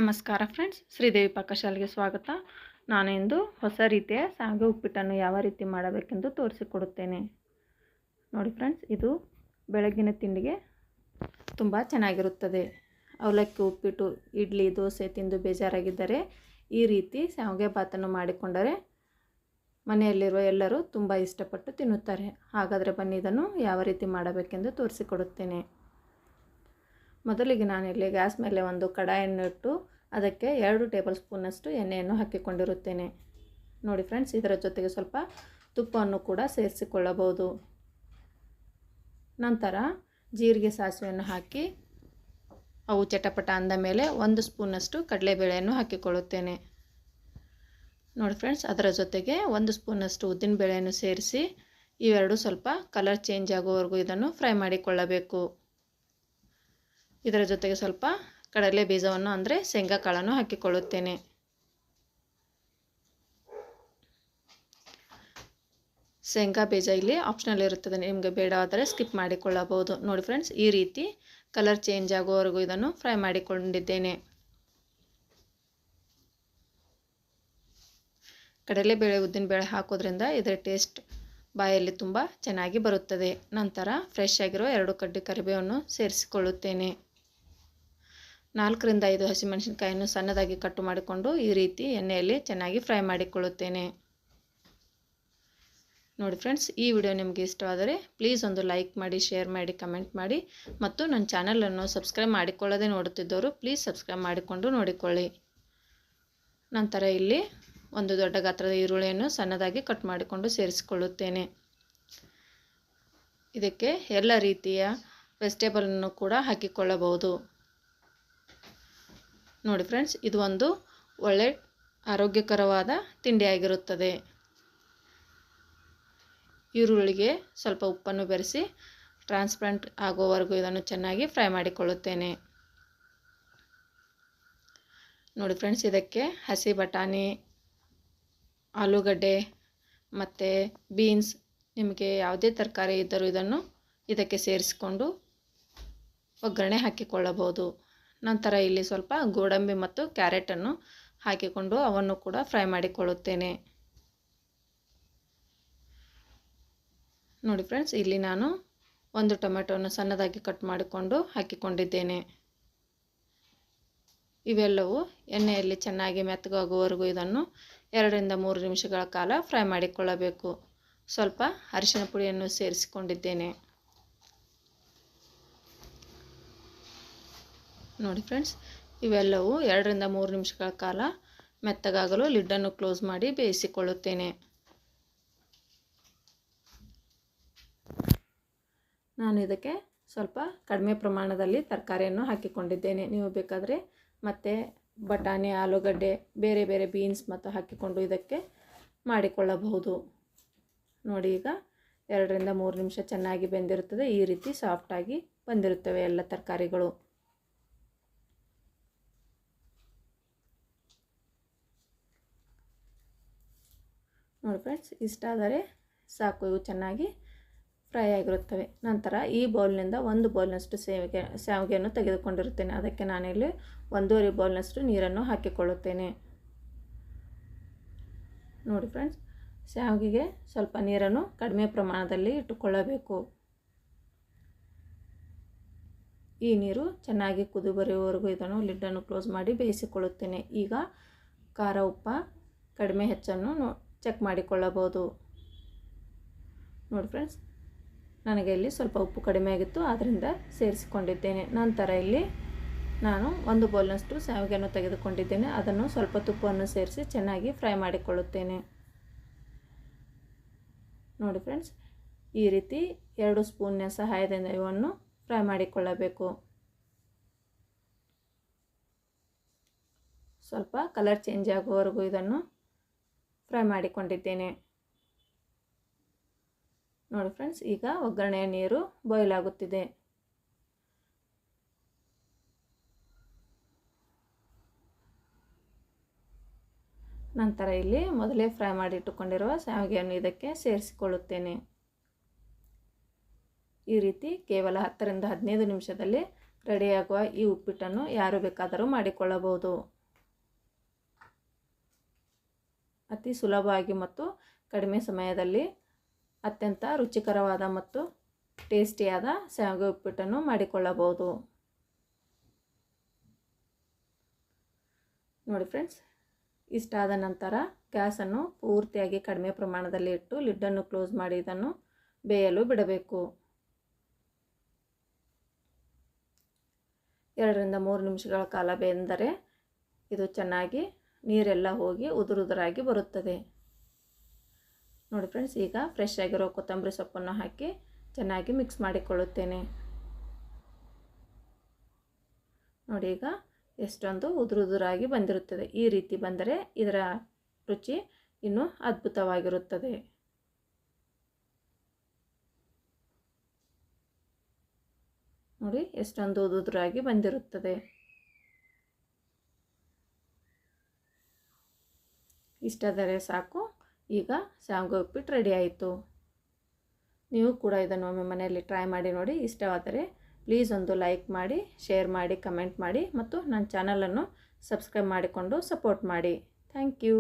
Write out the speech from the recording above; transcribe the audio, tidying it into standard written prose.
ನಮಸ್ಕಾರ ಫ್ರೆಂಡ್ಸ್, ಶ್ರೀದೇವಿ ಪಾಕಶಾಲೆಗೆ ಸ್ವಾಗತ. ನಾನು ಇಂದು ಹೊಸ ರೀತಿಯ ಶಾವಿಗೆ ಉಪ್ಪಿಟ್ಟನ್ನು ಯಾವ ರೀತಿ ಮಾಡಬೇಕೆಂದು ತೋರಿಸಿಕೊಡುತ್ತೇನೆ. ನೋಡಿ ಫ್ರೆಂಡ್ಸ್, ಇದು ಬೆಳಗಿನ ತಿಂಡಿಗೆ ತುಂಬ ಚೆನ್ನಾಗಿರುತ್ತದೆ. ಅವಲಕ್ಕಿ ಉಪ್ಪಿಟ್ಟು, ಇಡ್ಲಿ, ದೋಸೆ ತಿಂದು ಬೇಜಾರಾಗಿದ್ದರೆ ಈ ರೀತಿ ಶಾವಿಗೆ ಬಾತನ್ನು ಮಾಡಿಕೊಂಡರೆ ಮನೆಯಲ್ಲಿರುವ ಎಲ್ಲರೂ ತುಂಬ ಇಷ್ಟಪಟ್ಟು ತಿನ್ನುತ್ತಾರೆ. ಹಾಗಾದರೆ ಬನ್ನಿ, ಇದನ್ನು ಯಾವ ರೀತಿ ಮಾಡಬೇಕೆಂದು ತೋರಿಸಿಕೊಡುತ್ತೇನೆ. ಮೊದಲಿಗೆ ನಾನಿಲ್ಲಿ ಗ್ಯಾಸ್ ಮೇಲೆ ಒಂದು ಕಡಾಯನ್ನು ಇಟ್ಟು ಅದಕ್ಕೆ 2 ಟೇಬಲ್ ಸ್ಪೂನಷ್ಟು ಎಣ್ಣೆಯನ್ನು ಹಾಕಿಕೊಂಡಿರುತ್ತೇನೆ. ನೋಡಿ ಫ್ರೆಂಡ್ಸ್, ಇದರ ಜೊತೆಗೆ ಸ್ವಲ್ಪ ತುಪ್ಪವನ್ನು ಕೂಡ ಸೇರಿಸಿಕೊಳ್ಳಬಹುದು. ನಂತರ ಜೀರಿಗೆ, ಸಾಸಿವೆಯನ್ನು ಹಾಕಿ ಅವು ಚಟಪಟ ಅಂದ ಮೇಲೆ 1 ಸ್ಪೂನಷ್ಟು ಕಡಲೆಬೇಳೆಯನ್ನು ಹಾಕಿಕೊಳ್ಳುತ್ತೇನೆ. ನೋಡಿ ಫ್ರೆಂಡ್ಸ್, ಅದರ ಜೊತೆಗೆ 1 ಸ್ಪೂನಷ್ಟು ಉದ್ದಿನಬೇಳೆಯನ್ನು ಸೇರಿಸಿ ಇವೆರಡು ಸ್ವಲ್ಪ ಕಲರ್ ಚೇಂಜ್ ಆಗುವವರೆಗೂ ಇದನ್ನು ಫ್ರೈ ಮಾಡಿಕೊಳ್ಳಬೇಕು. ಇದರ ಜೊತೆಗೆ ಸ್ವಲ್ಪ ಕಡಲೆ ಬೀಜವನ್ನು ಅಂದರೆ ಶೇಂಗಾ ಕಾಳನ್ನು ಹಾಕಿಕೊಳ್ಳುತ್ತೇನೆ. ಶೇಂಗಾ ಬೀಜ ಇಲ್ಲಿ ಆಪ್ಷನಲ್ ಇರುತ್ತದೆ, ನಿಮಗೆ ಬೇಡವಾದರೆ ಸ್ಕಿಪ್ ಮಾಡಿಕೊಳ್ಳಬಹುದು. ನೋಡಿ ಫ್ರೆಂಡ್ಸ್, ಈ ರೀತಿ ಕಲರ್ ಚೇಂಜ್ ಆಗುವವರೆಗೂ ಇದನ್ನು ಫ್ರೈ ಮಾಡಿಕೊಂಡಿದ್ದೇನೆ. ಕಡಲೆಬೇಳೆ, ಉದ್ದಿನಬೇಳೆ ಹಾಕೋದ್ರಿಂದ ಇದರ ಟೇಸ್ಟ್ ಬಾಯಲ್ಲಿ ತುಂಬ ಚೆನ್ನಾಗಿ ಬರುತ್ತದೆ. ನಂತರ ಫ್ರೆಶ್ ಆಗಿರೋ 2 ಕಡ್ಡಿ ಕರಿಬೇವನ್ನು ಸೇರಿಸಿಕೊಳ್ಳುತ್ತೇನೆ. 4 ರಿಂದ 5 ಹಸಿಮೆಣಸಿನಕಾಯಿಯನ್ನು ಸಣ್ಣದಾಗಿ ಕಟ್ ಮಾಡಿಕೊಂಡು ಈ ರೀತಿ ಎಣ್ಣೆಯಲ್ಲಿ ಚೆನ್ನಾಗಿ ಫ್ರೈ ಮಾಡಿಕೊಳ್ಳುತ್ತೇನೆ. ನೋಡಿ ಫ್ರೆಂಡ್ಸ್, ಈ ವಿಡಿಯೋ ನಿಮಗೆ ಇಷ್ಟವಾದರೆ ಪ್ಲೀಸ್ ಒಂದು ಲೈಕ್ ಮಾಡಿ, ಶೇರ್ ಮಾಡಿ, ಕಮೆಂಟ್ ಮಾಡಿ ಮತ್ತು ನನ್ನ ಚಾನಲನ್ನು ಸಬ್ಸ್ಕ್ರೈಬ್ ಮಾಡಿಕೊಳ್ಳದೆ ನೋಡುತ್ತಿದ್ದವರು ಪ್ಲೀಸ್ ಸಬ್ಸ್ಕ್ರೈಬ್ ಮಾಡಿಕೊಂಡು ನೋಡಿಕೊಳ್ಳಿ. ನಂತರ ಇಲ್ಲಿ ಒಂದು ದೊಡ್ಡ ಗಾತ್ರದ ಈರುಳ್ಳಿಯನ್ನು ಸಣ್ಣದಾಗಿ ಕಟ್ ಮಾಡಿಕೊಂಡು ಸೇರಿಸಿಕೊಳ್ಳುತ್ತೇನೆ. ಇದಕ್ಕೆ ಎಲ್ಲ ರೀತಿಯ ವೆಜಿಟೇಬಲನ್ನು ಕೂಡ ಹಾಕಿಕೊಳ್ಳಬಹುದು. ನೋಡಿ ಫ್ರೆಂಡ್ಸ್, ಇದು ಒಂದು ಒಳ್ಳೆ ಆರೋಗ್ಯಕರವಾದ ತಿಂಡಿಯಾಗಿರುತ್ತದೆ. ಈರುಳ್ಳಿಗೆ ಸ್ವಲ್ಪ ಉಪ್ಪನ್ನು ಬೆರೆಸಿ ಟ್ರಾನ್ಸ್ಪರೆಂಟ್ ಆಗುವವರೆಗೂ ಇದನ್ನು ಚೆನ್ನಾಗಿ ಫ್ರೈ ಮಾಡಿಕೊಳ್ಳುತ್ತೇನೆ. ನೋಡಿ ಫ್ರೆಂಡ್ಸ್, ಇದಕ್ಕೆ ಹಸಿ ಬಟಾಣಿ, ಆಲೂಗಡ್ಡೆ ಮತ್ತು ಬೀನ್ಸ್, ನಿಮಗೆ ಯಾವುದೇ ತರಕಾರಿ ಇದ್ದರೂ ಇದನ್ನು ಇದಕ್ಕೆ ಸೇರಿಸಿಕೊಂಡು ಒಗ್ಗರಣೆ ಹಾಕಿಕೊಳ್ಳಬಹುದು. ನಂತರ ಇಲ್ಲಿ ಸ್ವಲ್ಪ ಗೋಡಂಬಿ ಮತ್ತು ಕ್ಯಾರೆಟನ್ನು ಹಾಕಿಕೊಂಡು ಅವನ್ನು ಕೂಡ ಫ್ರೈ ಮಾಡಿಕೊಳ್ಳುತ್ತೇನೆ. ನೋಡಿ ಫ್ರೆಂಡ್ಸ್, ಇಲ್ಲಿ ನಾನು 1 ಟೊಮೆಟೊವನ್ನು ಸಣ್ಣದಾಗಿ ಕಟ್ ಮಾಡಿಕೊಂಡು ಹಾಕಿಕೊಂಡಿದ್ದೇನೆ. ಇವೆಲ್ಲವೂ ಎಣ್ಣೆಯಲ್ಲಿ ಚೆನ್ನಾಗಿ ಮೆತ್ತಗಾಗುವವರೆಗೂ ಇದನ್ನು 2 ರಿಂದ 3 ನಿಮಿಷಗಳ ಕಾಲ ಫ್ರೈ ಮಾಡಿಕೊಳ್ಳಬೇಕು. ಸ್ವಲ್ಪ ಅರಿಶಿನ ಪುಡಿಯನ್ನು ಸೇರಿಸಿಕೊಂಡಿದ್ದೇನೆ. ನೋಡಿ ಫ್ರೆಂಡ್ಸ್, ಇವೆಲ್ಲವೂ 2 ರಿಂದ 3 ನಿಮಿಷಗಳ ಕಾಲ ಮೆತ್ತಗಾಗಲು ಲಿಡ್ಡನ್ನು ಕ್ಲೋಸ್ ಮಾಡಿ ಬೇಯಿಸಿಕೊಳ್ಳುತ್ತೇನೆ. ನಾನು ಇದಕ್ಕೆ ಸ್ವಲ್ಪ ಕಡಿಮೆ ಪ್ರಮಾಣದಲ್ಲಿ ತರಕಾರಿಯನ್ನು ಹಾಕಿಕೊಂಡಿದ್ದೇನೆ. ನೀವು ಬೇಕಾದರೆ ಮತ್ತು ಬಟಾಣಿ, ಆಲೂಗಡ್ಡೆ, ಬೇರೆ ಬೇರೆ ಬೀನ್ಸ್ ಮತ್ತು ಹಾಕಿಕೊಂಡು ಇದಕ್ಕೆ ಮಾಡಿಕೊಳ್ಳಬಹುದು. ನೋಡಿ, ಈಗ 2 ರಿಂದ 3 ನಿಮಿಷ ಚೆನ್ನಾಗಿ ಬೆಂದಿರುತ್ತದೆ. ಈ ರೀತಿ ಸಾಫ್ಟಾಗಿ ಬಂದಿರುತ್ತವೆ ಎಲ್ಲ ತರಕಾರಿಗಳು. ನೋಡಿ ಫ್ರೆಂಡ್ಸ್, ಇಷ್ಟಾದರೆ ಸಾಕು, ಇವು ಚೆನ್ನಾಗಿ ಫ್ರೈ ಆಗಿರುತ್ತವೆ. ನಂತರ ಈ ಬೌಲ್ನಿಂದ 1 ಬೌಲ್ನಷ್ಟು ಶಾವಿಗೆಯನ್ನು ತೆಗೆದುಕೊಂಡಿರುತ್ತೇನೆ. ಅದಕ್ಕೆ ನಾನಿಲ್ಲಿ 1.5 ಬೌಲ್ನಷ್ಟು ನೀರನ್ನು ಹಾಕಿಕೊಳ್ಳುತ್ತೇನೆ. ನೋಡಿ ಫ್ರೆಂಡ್ಸ್, ಶಾವಿಗೆಗೆ ಸ್ವಲ್ಪ ನೀರನ್ನು ಕಡಿಮೆ ಪ್ರಮಾಣದಲ್ಲಿ ಇಟ್ಟುಕೊಳ್ಳಬೇಕು. ಈ ನೀರು ಚೆನ್ನಾಗಿ ಕುದಿ ಬರುವವರೆಗೂ ಇದನ್ನು ಲಿಡ್ಡನ್ನು ಕ್ಲೋಸ್ ಮಾಡಿ ಬೇಯಿಸಿಕೊಳ್ಳುತ್ತೇನೆ. ಈಗ ಖಾರ, ಉಪ್ಪ ಕಡಿಮೆ ಹೆಚ್ಚನ್ನು ಚೆಕ್ ಮಾಡಿಕೊಳ್ಳಬಹುದು. ನೋಡಿ ಫ್ರೆಂಡ್ಸ್, ನನಗೆ ಇಲ್ಲಿ ಸ್ವಲ್ಪ ಉಪ್ಪು ಕಡಿಮೆ ಆಗಿತ್ತು, ಆದ್ದರಿಂದ ಸೇರಿಸಿಕೊಂಡಿದ್ದೇನೆ. ನಂತರ ಇಲ್ಲಿ ನಾನು 1 ಬೌಲ್ನಷ್ಟು ಶಾವಿಗೆಯನ್ನು ತೆಗೆದುಕೊಂಡಿದ್ದೇನೆ. ಅದನ್ನು ಸ್ವಲ್ಪ ತುಪ್ಪವನ್ನು ಸೇರಿಸಿ ಚೆನ್ನಾಗಿ ಫ್ರೈ ಮಾಡಿಕೊಳ್ಳುತ್ತೇನೆ. ನೋಡಿ ಫ್ರೆಂಡ್ಸ್, ಈ ರೀತಿ 2 ಸ್ಪೂನ್ನ ಸಹಾಯದಿಂದ ಇವನ್ನು ಫ್ರೈ ಮಾಡಿಕೊಳ್ಳಬೇಕು. ಸ್ವಲ್ಪ ಕಲರ್ ಚೇಂಜ್ ಆಗುವವರೆಗೂ ಇದನ್ನು ಫ್ರೈ ಮಾಡಿಕೊಂಡಿದ್ದೇನೆ. ನೋಡಿ ಫ್ರೆಂಡ್ಸ್, ಈಗ ಒಗ್ಗರಣೆಯ ನೀರು ಬಾಯ್ಲ್ ಆಗುತ್ತಿದೆ. ನಂತರ ಇಲ್ಲಿ ಮೊದಲೇ ಫ್ರೈ ಮಾಡಿ ಇಟ್ಟುಕೊಂಡಿರುವ ಶಾವಿಗೆಯನ್ನು ಇದಕ್ಕೆ ಸೇರಿಸಿಕೊಳ್ಳುತ್ತೇನೆ. ಈ ರೀತಿ ಕೇವಲ 10 ರಿಂದ 15 ನಿಮಿಷದಲ್ಲಿ ರೆಡಿಯಾಗುವ ಈ ಉಪ್ಪಿಟ್ಟನ್ನು ಯಾರು ಬೇಕಾದರೂ ಮಾಡಿಕೊಳ್ಳಬಹುದು. ಅತಿ ಸುಲಭವಾಗಿ ಮತ್ತು ಕಡಿಮೆ ಸಮಯದಲ್ಲಿ ಅತ್ಯಂತ ರುಚಿಕರವಾದ ಮತ್ತು ಟೇಸ್ಟಿಯಾದ ಶಾವಿಗೆ ಉಪ್ಪಿಟ್ಟನ್ನು ಮಾಡಿಕೊಳ್ಳಬಹುದು. ನೋಡಿ ಫ್ರೆಂಡ್ಸ್, ಇಷ್ಟಾದ ನಂತರ ಗ್ಯಾಸನ್ನು ಪೂರ್ತಿಯಾಗಿ ಕಡಿಮೆ ಪ್ರಮಾಣದಲ್ಲಿ ಇಟ್ಟು ಲಿಡ್ಡನ್ನು ಕ್ಲೋಸ್ ಮಾಡಿ ಇದನ್ನು ಬೇಯಲು ಬಿಡಬೇಕು. 2 ರಿಂದ 3 ನಿಮಿಷಗಳ ಕಾಲ ಬೆಂದರೆ ಇದು ಚೆನ್ನಾಗಿ ನೀರೆಲ್ಲ ಹೋಗಿ ಉದುರುದುರಾಗಿ ಬರುತ್ತದೆ. ನೋಡಿ ಫ್ರೆಂಡ್ಸ್, ಈಗ ಫ್ರೆಶ್ ಆಗಿರೋ ಕೊತ್ತಂಬರಿ ಸೊಪ್ಪನ್ನು ಹಾಕಿ ಚೆನ್ನಾಗಿ ಮಿಕ್ಸ್ ಮಾಡಿಕೊಳ್ಳುತ್ತೇನೆ. ನೋಡಿ, ಈಗ ಎಷ್ಟೊಂದು ಉದುರುದುರಾಗಿ ಬಂದಿರುತ್ತದೆ. ಈ ರೀತಿ ಬಂದರೆ ಇದರ ರುಚಿ ಇನ್ನೂ ಅದ್ಭುತವಾಗಿರುತ್ತದೆ. ನೋಡಿ, ಎಷ್ಟೊಂದು ಉದುರುದುರಾಗಿ ಬಂದಿರುತ್ತದೆ. ಇಷ್ಟಾದರೆ ಸಾಕು. ಈಗ ಶಾವಿಗೆ ಉಪ್ಪಿಟ್ಟು ರೆಡಿ ಆಯಿತು. ನೀವು ಕೂಡ ಇದನ್ನು ಒಮ್ಮೆ ಮನೆಯಲ್ಲಿ ಟ್ರೈ ಮಾಡಿ ನೋಡಿ. ಇಷ್ಟವಾದರೆ ಪ್ಲೀಸ್ ಒಂದು ಲೈಕ್ ಮಾಡಿ, ಶೇರ್ ಮಾಡಿ, ಕಮೆಂಟ್ ಮಾಡಿ ಮತ್ತು ನನ್ನ ಚಾನಲನ್ನು ಸಬ್ಸ್ಕ್ರೈಬ್ ಮಾಡಿಕೊಂಡು ಸಪೋರ್ಟ್ ಮಾಡಿ. Thank you.